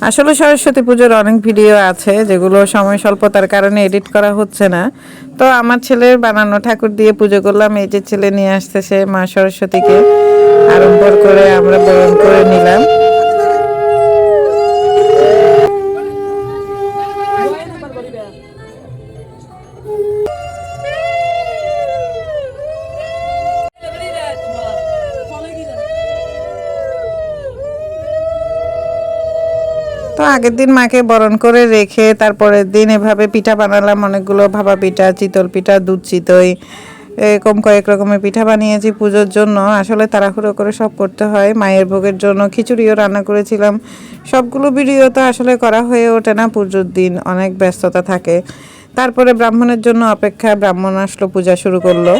আসলে সরস্বতী পুজোর অনেক ভিডিও আছে যেগুলো সময় স্বল্পতার কারণে এডিট করা হচ্ছে না। তো আমার ছেলের বানানো ঠাকুর দিয়ে পুজো করলাম। এই যে ছেলে নিয়ে আসতেছে মা সরস্বতীকে, আড়ম্বর করে আমরা বরণ করে নিলাম। তো আগের দিন মাকে বরণ করে রেখে তারপরের দিন এভাবে পিঠা বানালাম, অনেকগুলো ভাপা পিঠা, চিতল পিঠা, দুধ চিতই, এরকম কয়েক রকমের পিঠা বানিয়েছি পুজোর জন্য। আসলে তাড়াহুড়ো করে সব করতে হয়। মায়ের ভোগের জন্য খিচুড়িও রান্না করেছিলাম। সবগুলো ভিডিও তো আসলে করা হয়ে ওঠে না, পুজোর দিন অনেক ব্যস্ততা থাকে। তারপরে ব্রাহ্মণের জন্য অপেক্ষা, ব্রাহ্মণ আসলো, পূজা শুরু করলো।